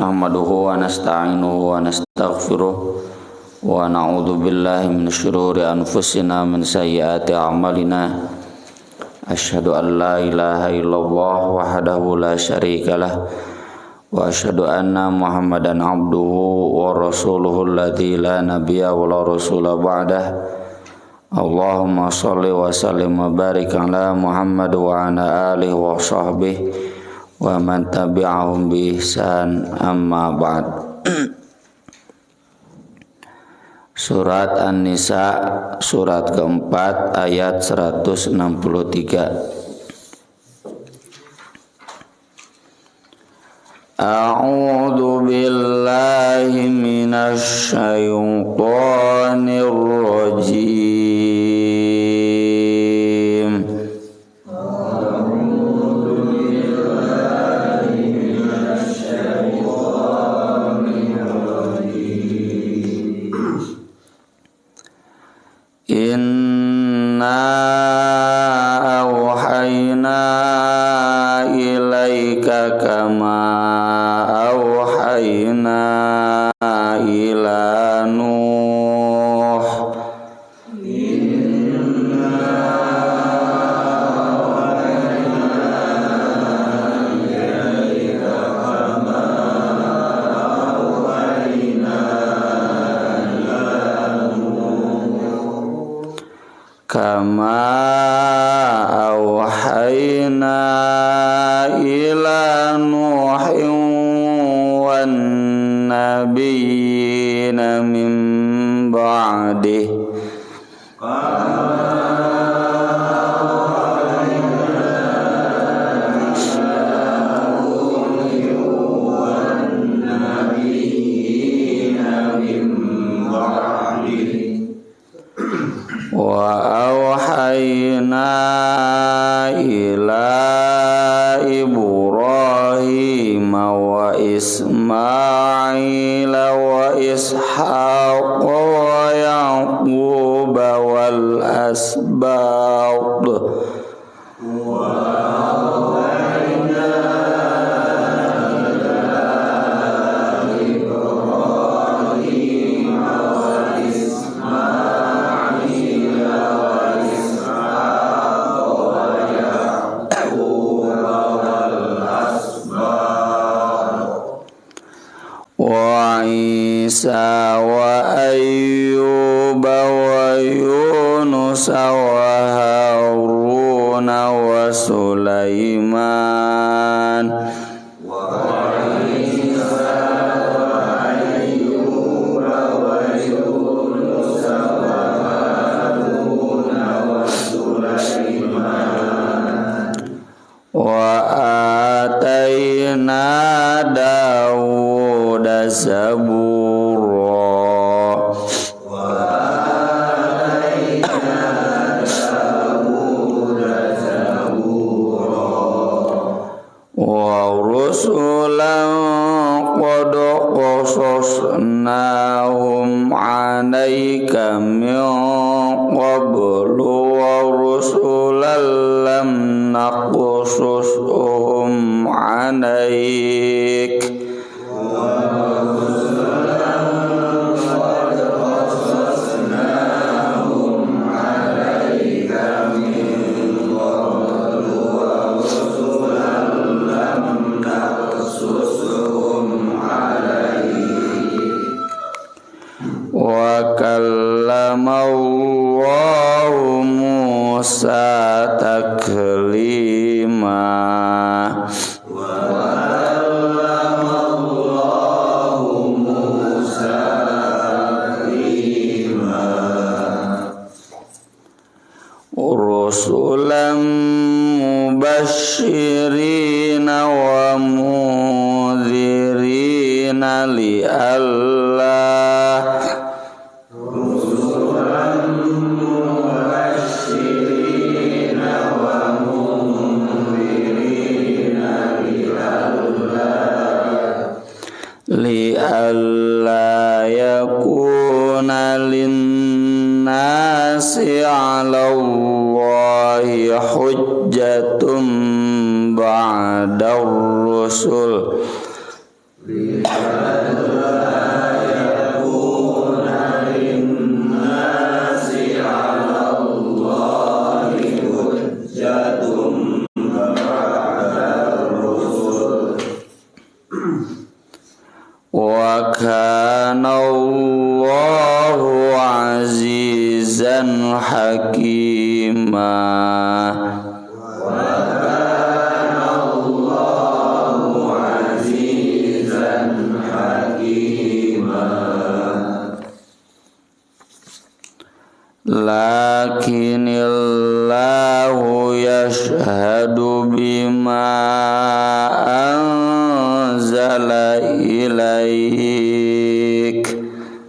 nahmaduhu wa nasta'inuhu wa nastaghfiruh wa na'udzu billahi min syururi anfusina min sayyiati a'malina. Asyhadu an la ilaha illallah wahdahu la syarikalah wa asyhadu anna Muhammadan abduhu wa rasuluhu alladzi la nabiyya wa la rasula ba'dah. Allahumma shalli wa sallim wa barik ala Muhammad wa ala alihi wa sahbihi wa man tabi'ahum bi ihsan, amma ba'd. Surat An-Nisa surat keempat ayat 163. A'udzu billahi minasy syaithanir rajim. Inna awhayna ilaika kama awhayna ila Nuh. Inna awhayna ilaika kama awhayna kama awhayna ila Nuhin wan nabiyyina min ba'dih. Wa awhayna ila Ibrahim wa Ismail wa Ishaq wa Yaqub wal asbaq. Isa wa Ayyub wa Yunus wa Harun wa Sulaiman. Wa atayna Dawud zabura. Wa rusulan qad qasasnahum 'alaika min qablu wa rusulan lam naqsushum 'alaik. Wa kallamallahu Musa taklima. Rusulan mubashshirina wa mundhirina li Allah. Li alla yakuna linnasi 'ala Allahi hujjatum ba'da rusul. Wa kana Allahu azizan hakima. Lakinillahu yashhadu bima anzala ilaik.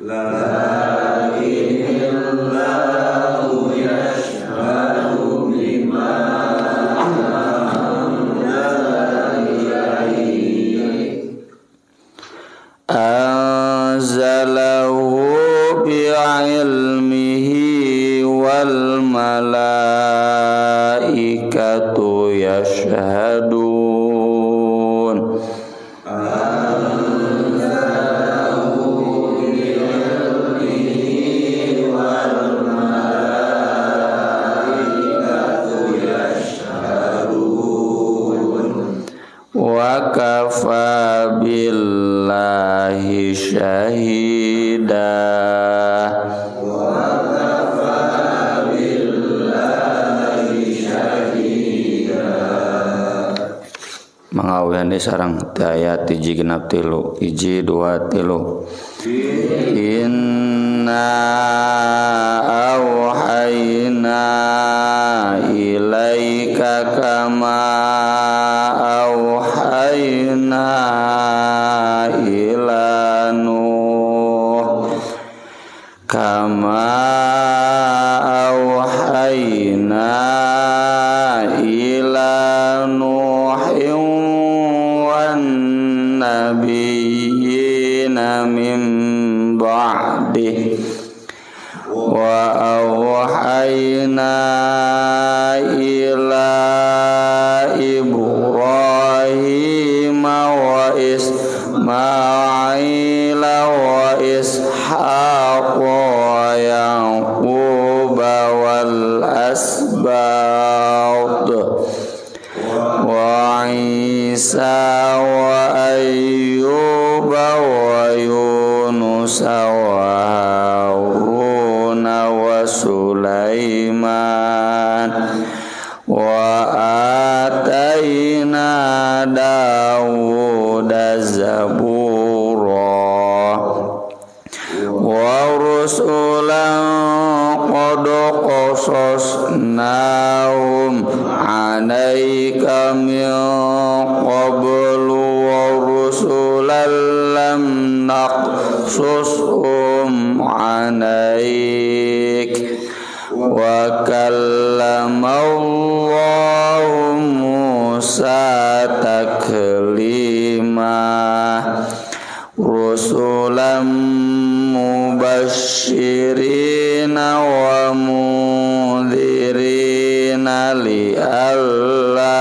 Lakinillahu yashhadu bima anzala ilaik. Anzalahu bi'ilmihi wal malaikatu yashhadun. Anzalahu bi'ilmihi wal malaikatu yashhadun. Wa kafa billahi syahida. Mangawihani sarang ayat 3 genap 3 1 2 3. Inna auhayna ilaika kama auhayna ila Nuh kama auhayna ila Nuhin nabiyina min ba'dih wa awhayna ila Ibrahim wa Ismail wa Ishaq wa Yaqub wal asbad wa Isa wa Ayyub wa Yunus wa Harun wa Sulaiman wa atayna Dawud zabura wa rusulan qad qasasnahum alaika min qablu wa rusulan lam naqsushum alaik wa kallamallahu Musa taklima rusulan mubashirina wa mundhirina li'alla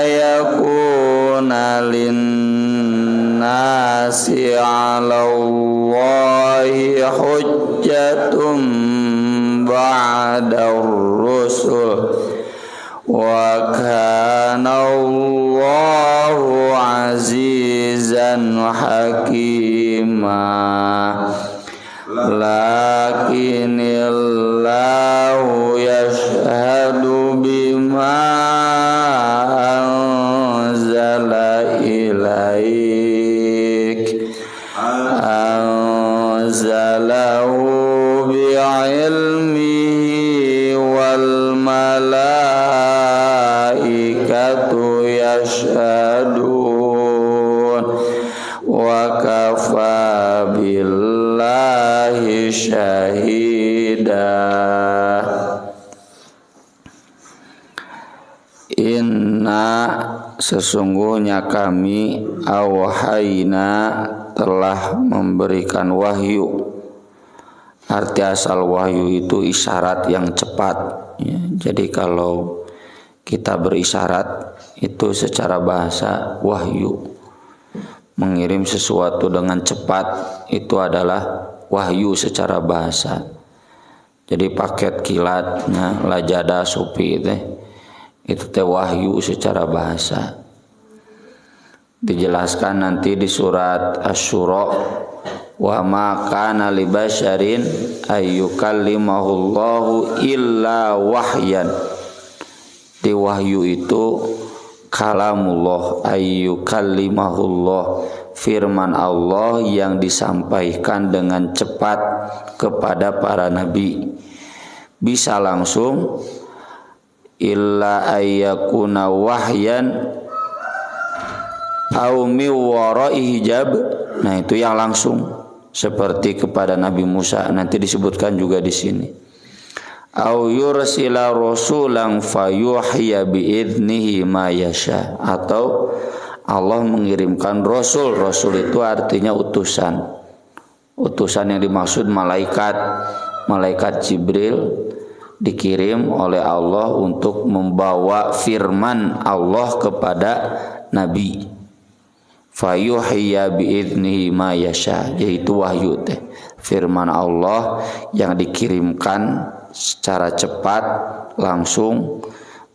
yakuna linnasi 'ala Allahi hujjatun ba'da ar-rusul wa kana Allahu azizan hakima. Lakinillahu yashhadu bima anzala ilaik. Anzalahu bi'ilmihi wal malaikatu yashhadun wa kafa billahi syahida. Inna sesungguhnya kami awhayna telah memberikan wahyu. Arti asal wahyu itu isyarat yang cepat ya. Jadi kalau kita berisyarat itu secara bahasa wahyu. Mengirim sesuatu dengan cepat itu adalah wahyu secara bahasa. Jadi paket kilatnya lajada supi itu teh wahyu secara bahasa. Dijelaskan nanti di surat Asy-Syura, wa ma kana li basyarin ayyukallimahullahu illa wahyan. Di wahyu itu kalamullah, ayyukallimahullah, firman Allah yang disampaikan dengan cepat kepada para nabi. Bisa langsung, illa ayyakuna wahyan au mi wara'i hijab. Nah, itu yang langsung seperti kepada Nabi Musa, nanti disebutkan juga di sini. Au yursila rasulan fayuhya biidnihi ma yasha, atau Allah mengirimkan rasul. Rasul itu artinya utusan. Utusan yang dimaksud malaikat. Malaikat Jibril dikirim oleh Allah untuk membawa firman Allah kepada Nabi. Fayuhya biidnihi ma yasha, yaitu wahyu teh, firman Allah yang dikirimkan secara cepat langsung,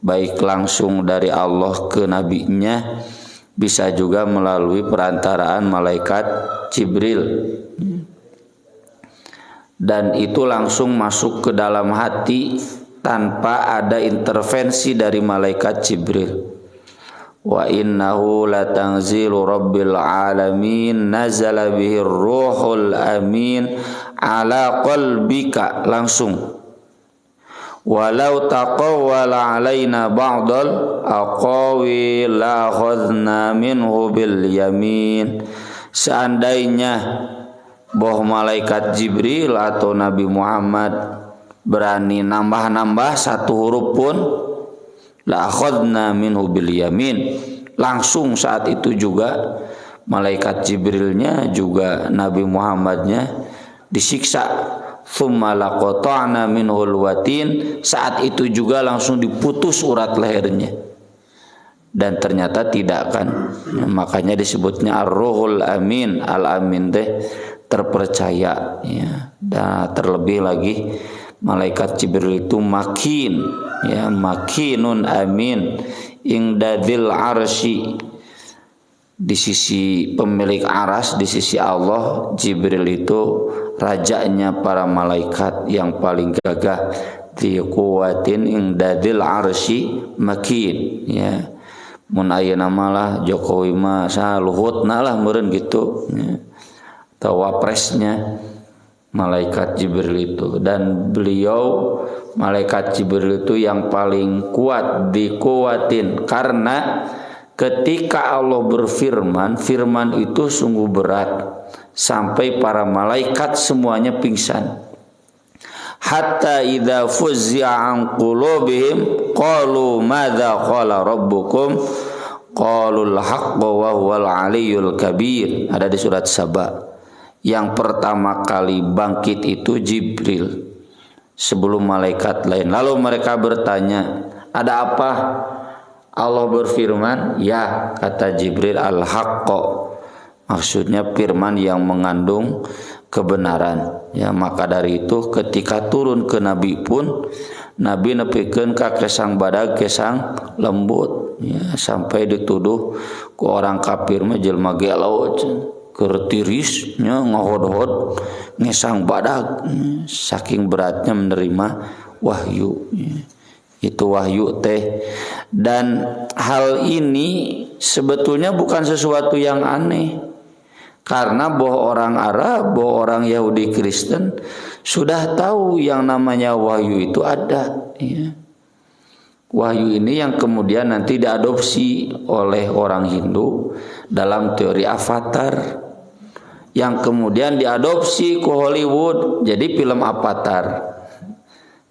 baik langsung dari Allah ke nabinya, bisa juga melalui perantaraan malaikat Jibril, dan itu langsung masuk ke dalam hati tanpa ada intervensi dari malaikat Jibril. Wa innahu latanzilu rabbil alamin nazala bihi ruhul amin ala qalbika, langsung. Walau taqawwala alaina ba'dal aqawi la akhadna minhu bil yamin. Seandainya bahwa malaikat Jibril atau Nabi Muhammad berani nambah-nambah satu huruf pun, la akhadna minhu bil yamin, langsung saat itu juga malaikat Jibrilnya juga Nabi Muhammadnya disiksa. Tsumma laqata'na minhul watin, saat itu juga langsung diputus urat lehernya. Dan ternyata tidak kan. Makanya disebutnya ar-ruhul amin. Al-amin teh terpercaya ya. Dan terlebih lagi malaikat Jibril itu makin, ya, makinun amin ingdadil arsy, di sisi pemilik aras, di sisi Allah. Jibril itu rajanya para malaikat yang paling gagah. Di kuwatin ingdadil arsy makin, ya. Mun ayeuna malah Jokowi mah saha Luhutna lah meureun gitu, ya. Atau wapresnya malaikat Jibril itu. Dan beliau malaikat Jibril itu yang paling kuat dikuatin, karena ketika Allah berfirman, firman itu sungguh berat sampai para malaikat semuanya pingsan. Hatta idza fuzzi'a an qulubihim qalu madza qala rabbukum qalul haqqu wa huwal aliyyul kabir. Ada di surat Saba. Yang pertama kali bangkit itu Jibril sebelum malaikat lain. Lalu mereka bertanya, ada apa? Allah berfirman, ya, kata Jibril, al-haqqo, maksudnya firman yang mengandung kebenaran. Ya, maka dari itu ketika turun ke Nabi pun, Nabi nepikeun ka kesang badag, kesang lembut, ya, sampai dituduh ku orang kafir mah jelema gelo, kertirisnya ngahod-hod ngesang badag, saking beratnya menerima wahyu, ya. Itu wahyu teh. Dan hal ini sebetulnya bukan sesuatu yang aneh, karena bahwa orang Arab, bahwa orang Yahudi Kristen sudah tahu yang namanya wahyu itu ada, ya. Wahyu ini yang kemudian nanti diadopsi oleh orang Hindu dalam teori avatar, yang kemudian diadopsi ke Hollywood jadi film Avatar.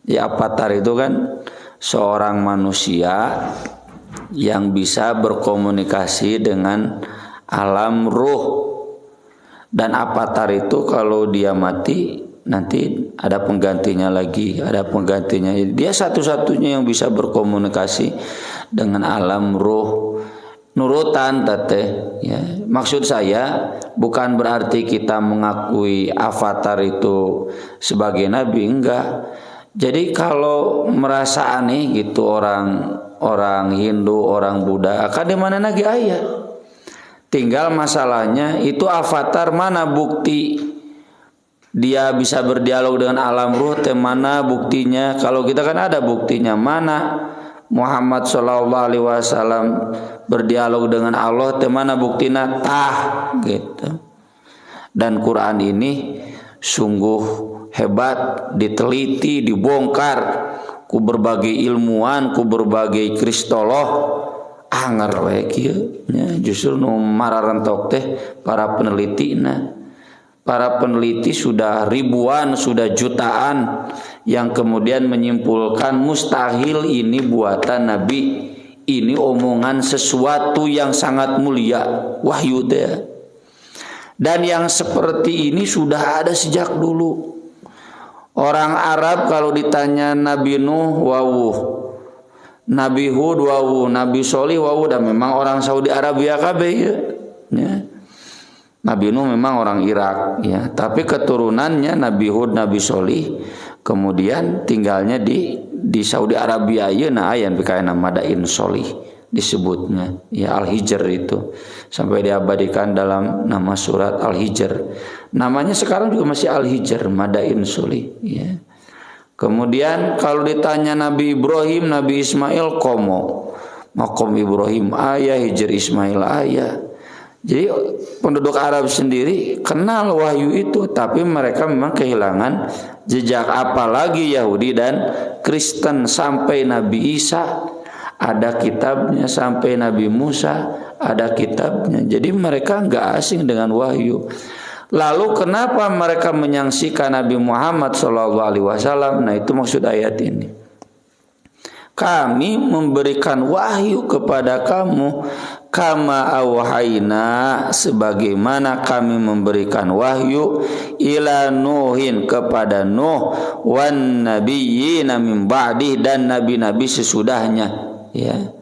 Ya, Avatar itu kan seorang manusia yang bisa berkomunikasi dengan alam ruh. Dan Avatar itu kalau dia mati nanti ada penggantinya lagi, ada penggantinya. Dia satu-satunya yang bisa berkomunikasi dengan alam ruh. Nurutan teteh ya. Maksud saya bukan berarti kita mengakui avatar itu sebagai nabi, enggak. Jadi kalau merasa aneh gitu orang Hindu, orang Buddha, akan di mana lagi ayat. Tinggal masalahnya itu avatar mana bukti dia bisa berdialog dengan alam ruh, mana buktinya? Kalau kita kan ada buktinya, mana Muhammad sallallahu alaihi wasallam berdialog dengan Allah, mana buktinya? Gitu. Dan Quran ini sungguh hebat, diteliti, dibongkar ku berbagai ilmuwan, ku berbagai kristolog. Anger we kieu nya, justru nu mararentok teh para peneliti. Para peneliti sudah ribuan, sudah jutaan yang kemudian menyimpulkan mustahil ini buatan Nabi, ini omongan sesuatu yang sangat mulia, wahyu teh. Dan yang seperti ini sudah ada sejak dulu. Orang Arab kalau ditanya Nabi Nuh wawuh, Nabi Hud wawuh, Nabi Solih wawuh, dan memang orang Saudi Arabia kabeh ya. Nabi Nuh memang orang Irak ya, tapi keturunannya Nabi Hud, Nabi Solih kemudian tinggalnya di Saudi Arabia ya. Nah yang bikaina Madain Solih disebutnya ya, Al-Hijr itu sampai diabadikan dalam nama surat Al-Hijr. Namanya sekarang juga masih Al-Hijr, Madain Solih ya. Kemudian kalau ditanya Nabi Ibrahim, Nabi Ismail, makom Ibrahim ayah, Hijr Ismail ayah. Jadi penduduk Arab sendiri kenal wahyu itu, tapi mereka memang kehilangan jejak. Apalagi Yahudi dan Kristen, sampai Nabi Isa ada kitabnya, sampai Nabi Musa ada kitabnya. Jadi mereka nggak asing dengan wahyu. Lalu kenapa mereka menyaksikan Nabi Muhammad SAW? Nah itu maksud ayat ini. Kami memberikan wahyu kepada kamu kama awhayna, sebagaimana kami memberikan wahyu ila Nuhin, kepada Nuh, wan nabiyyina min ba'dih, dan nabi-nabi sesudahnya ya.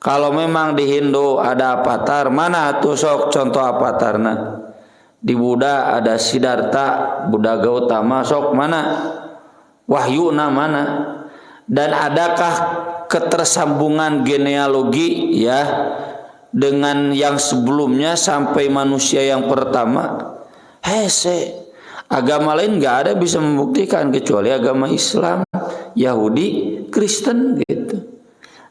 Kalau memang di Hindu ada avatar, mana tuh sok contoh avatarna? Di Buddha ada Siddhartha, Buddha Gautama, sok mana wahyuna mana? Dan adakah ketersambungan genealogi ya dengan yang sebelumnya sampai manusia yang pertama? Hese, agama lain nggak ada bisa membuktikan kecuali agama Islam, Yahudi, Kristen gitu.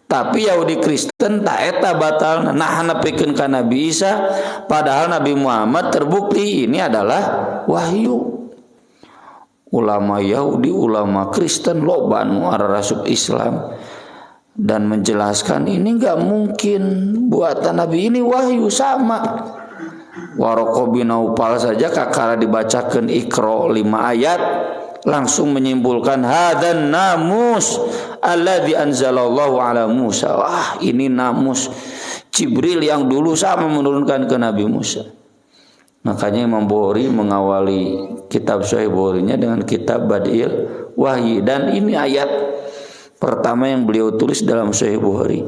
Tapi Yahudi Kristen tak eta batal nah nepikeun ka Nabi Isa, padahal Nabi Muhammad terbukti ini adalah wahyu. Ulama Yahudi, ulama Kristen loba nu arasub Islam dan menjelaskan ini nggak mungkin buatan Nabi, ini wahyu sama. Waraqah bin Naufal saja kakara dibacakan Iqra 5 ayat langsung menyimpulkan hadan namus alladzi anzalallahu ala Musa. Wah, ini namus Jibril yang dulu sama menurunkan ke Nabi Musa. Makanya Imam Bukhari mengawali kitab Sahih Bukharinya dengan kitab Badiil Wahyi, dan ini ayat pertama yang beliau tulis dalam Sahih Bukhari.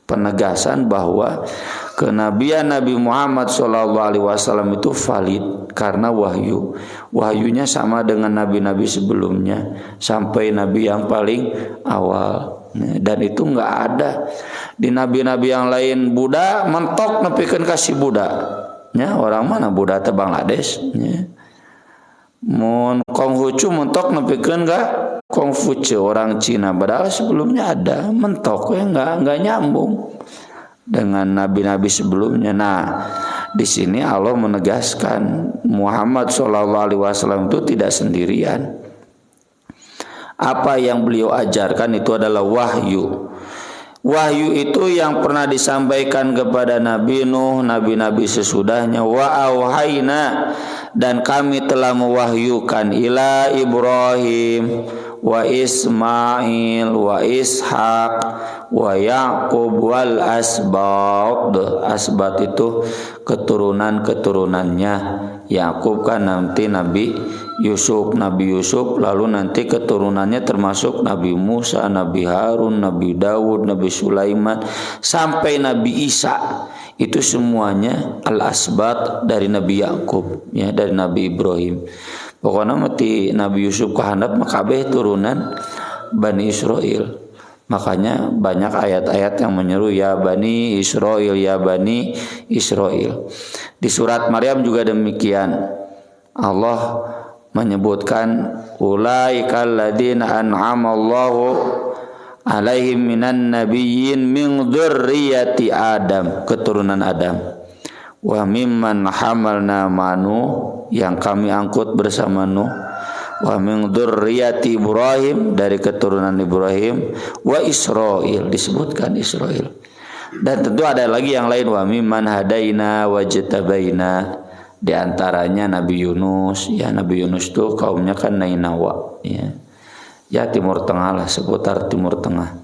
Penegasan bahwa kenabian Nabi Muhammad SAW itu valid karena wahyu. Wahyunya sama dengan nabi-nabi sebelumnya sampai nabi yang paling awal. Dan itu nggak ada di nabi-nabi yang lain. Buddha mentok nepikeun kasih Buddha. Ya, orang mana Buddha teh Bangladesh ya. Mun Konghucu mentok nepikeun ka Kongfuce orang Cina, padahal sebelumnya ada, mentok ya enggak nyambung dengan nabi-nabi sebelumnya. Nah, di sini Allah menegaskan Muhammad SAW itu tidak sendirian. Apa yang beliau ajarkan itu adalah wahyu. Wahyu itu yang pernah disampaikan kepada Nabi Nuh, nabi-nabi sesudahnya. Wa auhayna, dan kami telah mewahyukan ila Ibrahim wa Ismail wa Ishaq wa Yaqub wal asbat. Asbat itu keturunan-keturunannya. Yakub kan nanti Nabi Yusuf, lalu nanti keturunannya termasuk Nabi Musa, Nabi Harun, Nabi Dawud, Nabi Sulaiman sampai Nabi Isa. Itu semuanya al-asbat dari Nabi Yakub, ya, dari Nabi Ibrahim. Pokoknya mati Nabi Yusuf kehandap makabeh turunan Bani Israel. Makanya banyak ayat-ayat yang menyeru ya Bani Israel, ya Bani Israel. Di surat Maryam juga demikian. Allah menyebutkan ulaikal ladzina an'amallahu alaihim minan nabiyyin min dzurriyyati Adam, keturunan Adam. Wa mimman hamalna manu, yang kami angkut bersama Nuh. Wa min dzurriyyati Ibrahim, dari keturunan Ibrahim. Wa Israil, disebutkan Israil. Dan tentu ada lagi yang lain, wa mimman hadaina wajtabaina, di antaranya Nabi Yunus. Ya, Nabi Yunus itu kaumnya kan Nainawa, ya. Ya Timur Tengah lah, seputar Timur Tengah.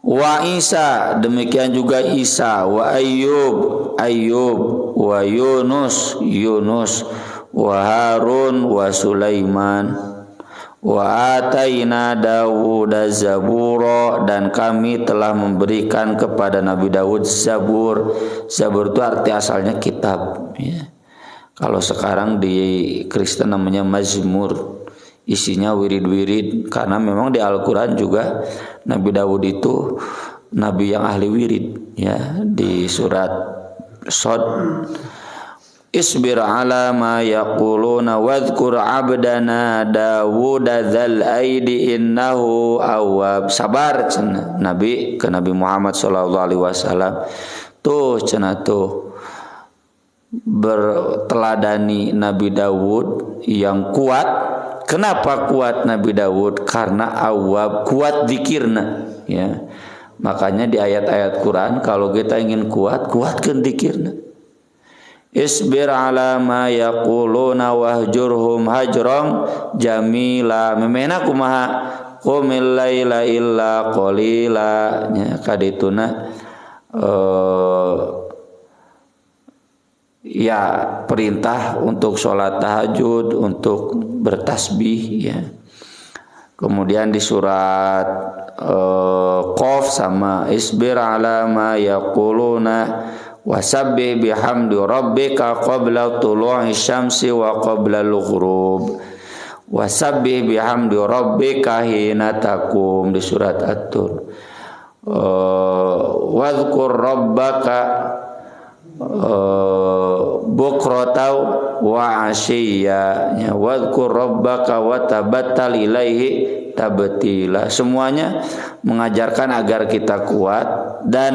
Wa Isa, demikian juga Isa. Wa Ayyub, wa Yunus, wa Harun, wa Sulaiman, wa ataina Dawud Zabura, dan kami telah memberikan kepada Nabi Dawud Zabur. Zabur itu arti asalnya kitab, ya. Kalau sekarang di Kristen namanya Mazmur, isinya wirid-wirid, karena memang di Al-Quran juga Nabi Dawud itu nabi yang ahli wirid, ya. Di surat Shad, isbir ala ma yaquluna wadhkur abdana Dawud dzal aidi innahu awwab. Sabar cenah Nabi ke Nabi Muhammad sallallahu alaihi wasallam. Tuh cenah tuh berteladani Nabi Dawud yang kuat. Kenapa kuat Nabi Dawud? Karena awwab, kuat dzikirna, ya. Makanya di ayat-ayat Quran kalau kita ingin kuat, kuatkan dzikirna. Isbir ala ma yaquluna wahjurhum hajran jamila. Memena kumaha? Qumil laila illa qalila, nya kadituna ya perintah untuk sholat tahajud, untuk bertasbih, ya. Kemudian di surat Qaf sama isbir ala ma yaquluna wasabbih bihamdi rabbika qabla tulu'i syamsi wa qabla al-ghurub. Wasabbih bihamdi rabbika hina taqum, di surat At-Tur. Wadhkur rabbaka bukratan wa ashiya, ya. Wadhkur rabbaka wa tabattal ilaihi tabtila. Semuanya mengajarkan agar kita kuat. Dan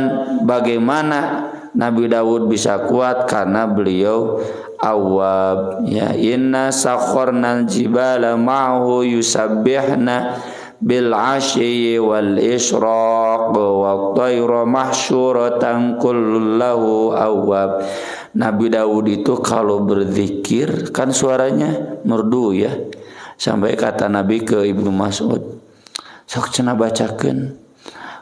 bagaimana Nabi Dawud bisa kuat? Karena beliau awwab, ya. Inna sakharnal jibala ma'ahu yusabbihna bil ashyi wal ishraq wa tayra mahsyuratan kullahu awwab. Nabi Dawud itu kalau berzikir kan suaranya merdu, ya. Sampai kata Nabi ke Ibnu Mas'ud, sok cenah bacakeun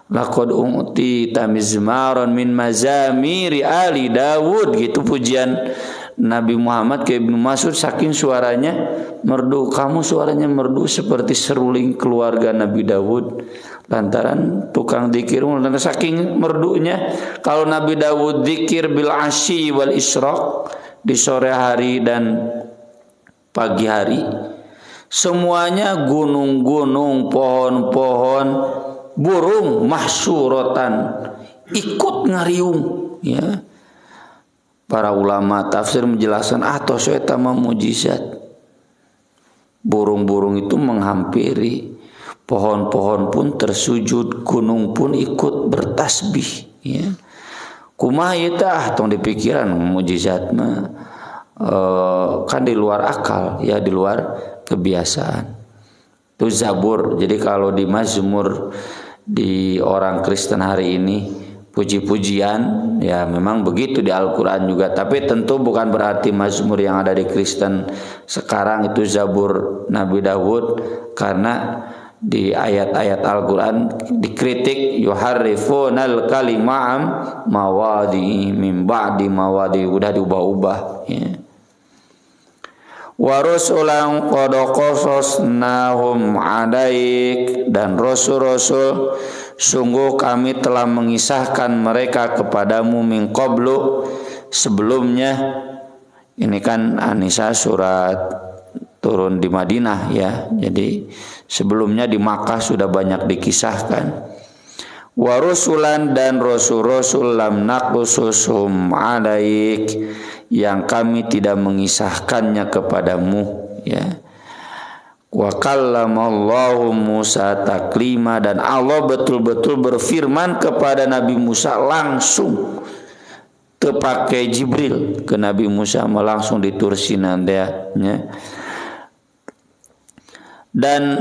laqad u'ti tamizmaran min mazamiri ali Dawud, gitu pujian Nabi Muhammad ke Ibnu Mas'ud, saking suaranya merdu. Kamu suaranya merdu seperti seruling keluarga Nabi Dawud, lantaran tukang zikir, lantaran saking merdunya. Kalau Nabi Dawud zikir bil asyi wal isyraq, di sore hari dan pagi hari, semuanya gunung-gunung, pohon-pohon, burung mahsyuratan ikut ngariung, ya. Para ulama tafsir menjelaskan atos eta mah mujizat. Burung-burung itu menghampiri, pohon-pohon pun tersujud, gunung pun ikut bertasbih, ya. Kumaha ieu tah tong dipikiran mujizat mah kan di luar akal, ya, di luar kebiasaan. Itu Zabur. Jadi kalau di Mazmur di orang Kristen hari ini puji-pujian, ya memang begitu di Al-Quran juga, tapi tentu bukan berarti mazmur yang ada di Kristen sekarang itu Zabur Nabi Daud, karena di ayat-ayat Al-Quran dikritik yuharrifunal kalima'am mawadi min ba'di mawadi, udah diubah-ubah ya. Wa rusulan qad qasasnahum 'alaik, dan rasul-rasul sungguh kami telah mengisahkan mereka kepadamu min qablu, sebelumnya. Ini kan An-Nisa surat turun di Madinah ya. Jadi sebelumnya di Makkah sudah banyak dikisahkan. Wa rusulan, dan rasul-rasul lam naqsushum 'alaik, yang kami tidak mengisahkannya kepadamu ya. Wa kallamallahu Musa taklima, dan Allah betul-betul berfirman kepada Nabi Musa langsung, terpakai Jibril ke Nabi Musa langsung di Tur Sina ya. Dan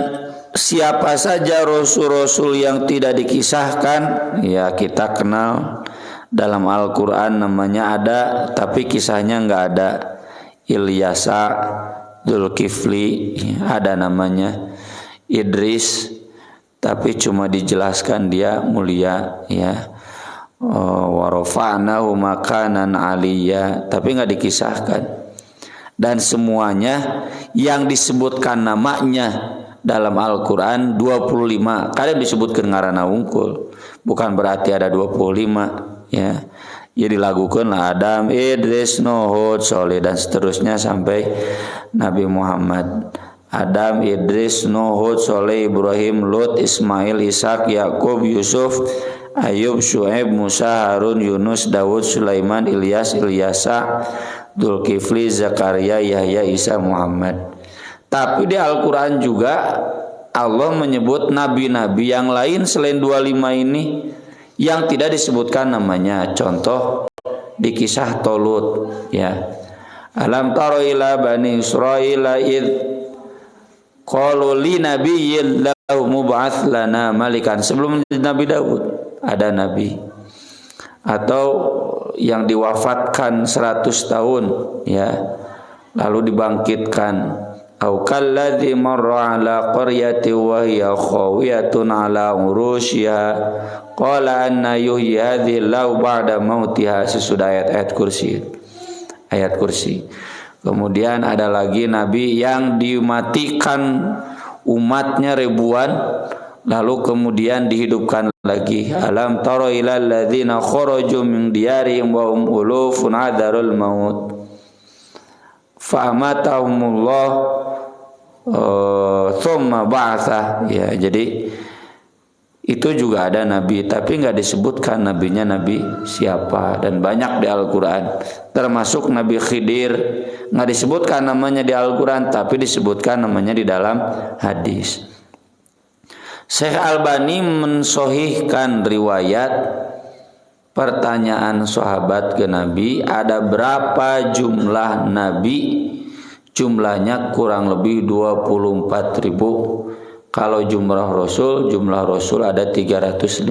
siapa saja rasul-rasul yang tidak dikisahkan ya kita kenal dalam Al-Quran, namanya ada tapi kisahnya nggak ada. Ilyasa, Dzulkifli ada namanya, Idris tapi cuma dijelaskan dia mulia ya. Wa rafa'nahu makanan aliyya, tapi nggak dikisahkan. Dan semuanya yang disebutkan namanya dalam Al-Quran 25 kali disebutkan ngaranna wungkul, bukan berarti ada 25 ya. Ya dilakukan Adam, Idris, Nuh, Soleh, dan seterusnya sampai Nabi Muhammad. Adam, Idris, Nuh, Soleh, Ibrahim, Lut, Ismail, Ishak, Yakub, Yusuf, Ayub, Syuaib, Musa, Harun, Yunus, Daud, Sulaiman, Ilyas, Ilyasa, Dzulkifli, Zakaria, Yahya, Isa, Muhammad. Tapi di Al-Quran juga Allah menyebut nabi-nabi yang lain selain 25 ini yang tidak disebutkan namanya. Contoh di kisah Tolut ya. Alam taro ila bani Israila id qalu li nabiyyin lahu mub'ats lana malikan. Sebelum Nabi Daud ada nabi, atau yang diwafatkan 100 tahun ya lalu dibangkitkan. Au kalladzi marra ala qaryati wa hiya khawiyatun ala urushiha qala anna yuhyi hadhihi lau ba'da mautiha, sesudah ayat kursi. Kemudian ada lagi nabi yang dimatikan umatnya ribuan lalu kemudian dihidupkan lagi. Alam tara ilal ladzina kharaju min diyarihim wa hum ulufun adarul maut fa'amatahumullah thumma ba'atha ya. Jadi itu juga ada nabi tapi nggak disebutkan nabinya nabi siapa, dan banyak di Al-Quran termasuk Nabi Khidir nggak disebutkan namanya di Al-Quran tapi disebutkan namanya di dalam hadis. Syekh Albani mensohihkan riwayat pertanyaan sahabat ke Nabi, ada berapa jumlah nabi? Jumlahnya kurang lebih 24.000. Kalau jumlah rasul ada 315.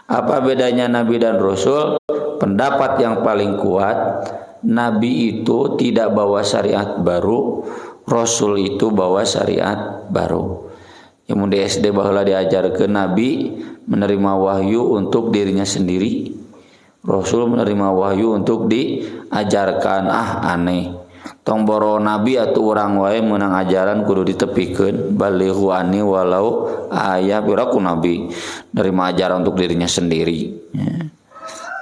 Apa bedanya nabi dan rasul? Pendapat yang paling kuat, nabi itu tidak bawa syariat baru, rasul itu bawa syariat baru. Yang di SD bahwa diajar ke nabi menerima wahyu untuk dirinya sendiri, rasul menerima wahyu untuk diajarkan. Aneh tong boro nabi atau orang wae menang ajaran kudu ditepikeun, balighu ani walau aya piraku nabi nerima ajaran untuk dirinya sendiri ya.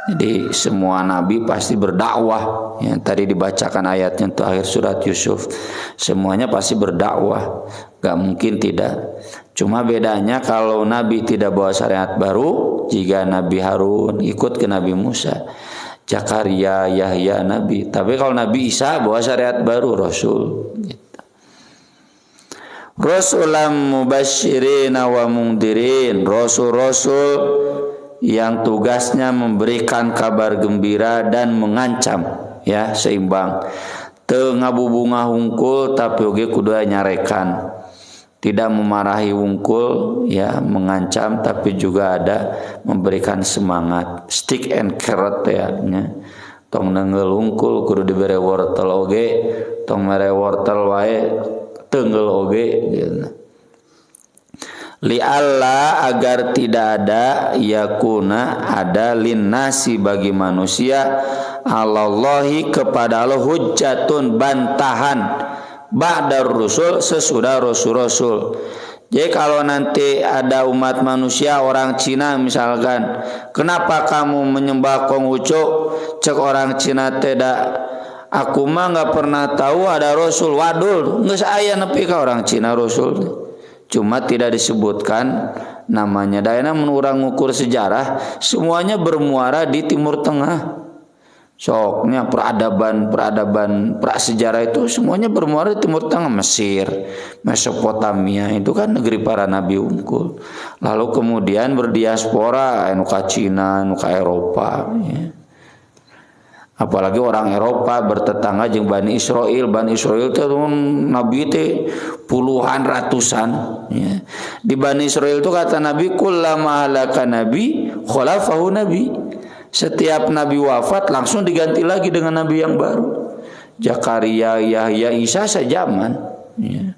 Jadi semua nabi pasti berdakwah ya. Tadi dibacakan ayatnya itu akhir surat Yusuf, semuanya pasti berdakwah, gak mungkin tidak. Cuma bedanya kalau nabi tidak bawa syariat baru, jika Nabi Harun ikut ke Nabi Musa, Zakaria, Yahya nabi. Tapi kalau Nabi Isa bawa syariat baru, rasul gitu. Rasulam mubasysyirin wa mungdirin, rasul-rasul yang tugasnya memberikan kabar gembira dan mengancam ya, seimbang. Teu ngabubunga hungkul tapi oge kudu nyarekan. tidak memarahi wungkul, ya, mengancam, tapi juga ada memberikan semangat, stick and carrot ya, tong nenggel wungkul kudu dibere wortel oge, tong mere wortel wae tenggel oge gitu. Li alla agar tidak ada yakuna ada linnasi bagi manusia alallahi kepada Allah hujjatun bantahan ba'dar rusul sesudah rasul-rasul. Jadi kalau nanti ada umat manusia orang Cina misalkan, kenapa kamu menyembah Konghucu? Cek orang Cina tidak, aku mah nggak pernah tahu ada rasul. Wadul, nggak saya nepi ka orang Cina rasul. Cuma tidak disebutkan namanya. Dayana menurang ngukur sejarah, semuanya bermuara di Timur Tengah. Soknya peradaban prasejarah itu semuanya bermuara di Timur Tengah, Mesir, Mesopotamia, itu kan negeri para nabi unggul. Lalu kemudian berdiaspora anu ka Cina, anu ka Eropa, ya. Apalagi orang Eropa bertetangga jeung Bani Israel. Bani Israel itu nabi teh puluhan ratusan, ya. Di Bani Israel itu kata Nabi kullama halaka nabi khalafahu nabi. Setiap nabi wafat langsung diganti lagi dengan nabi yang baru. Zakaria, Yahya, Isa sejaman, ya.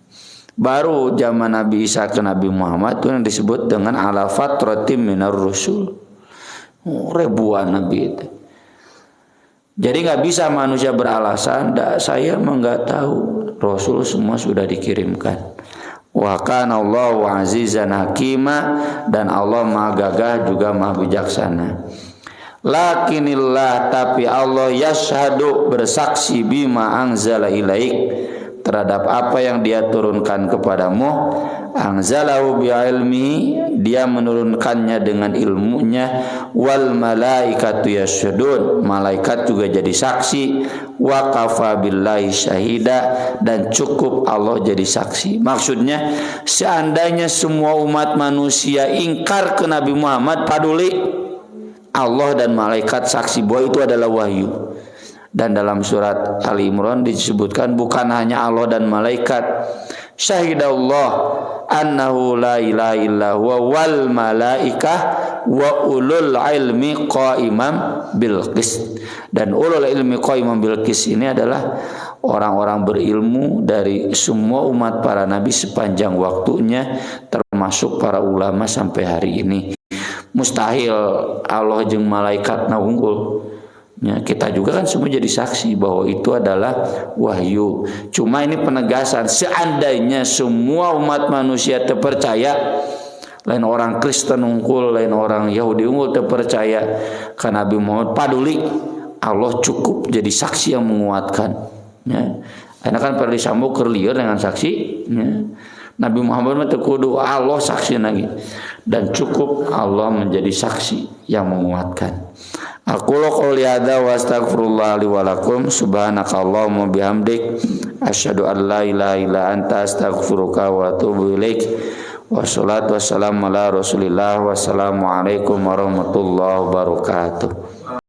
Baru zaman Nabi Isa ke Nabi Muhammad itu yang disebut dengan ala fatratim minar rusul. Ribuan nabi itu. Jadi nggak bisa manusia beralasan, saya mah nggak tahu. Rasul semua sudah dikirimkan. Wa kana Allahu azizan hakima, dan Allah Maha Gagah juga Maha Bijaksana. Lakinillah, tapi Allah yashhadu bersaksi bima anzala ilaik terhadap apa yang dia turunkan kepadamu. Anzalahu bi'ilmihi, dia menurunkannya dengan ilmunya. Wal malaikatu yashhadun, malaikat juga jadi saksi. Wa kafa billahi syahida, dan cukup Allah jadi saksi. Maksudnya seandainya semua umat manusia ingkar ke Nabi Muhammad, paduli Allah dan malaikat saksi bahwa itu adalah wahyu. Dan dalam surat Ali Imran disebutkan bukan hanya Allah dan malaikat. Syahidallah annahu la ilaha illa huwa wal malaikah wa ulul ilmi qaimam bil qist. Dan ulul ilmi qaimam bil qist ini adalah orang-orang berilmu dari semua umat para nabi sepanjang waktunya, termasuk para ulama sampai hari ini. Mustahil Allah jeung malaikat unggul. Ya, kita juga kan semua jadi saksi bahwa itu adalah wahyu. Cuma ini penegasan, seandainya semua umat manusia terpercaya, lain orang Kristen unggul, lain orang Yahudi unggul terpercaya ke Nabi Muhammad, paduli Allah cukup jadi saksi yang menguatkan. Ya. Karena kan perlu disambung kerlier dengan saksi. Ya. Nabi Muhammad kudu Allah saksi lagi, dan cukup Allah menjadi saksi yang menguatkan. Aku qouli hadza wa astaghfirullah li wa lakum subhanakallahumma bihamdik asyhadu an la ilaha illa anta astaghfiruka wa atubu ilaik. Wassalatu wassalamu ala Rasulillah. Wassalamu alaikum warahmatullahi wabarakatuh.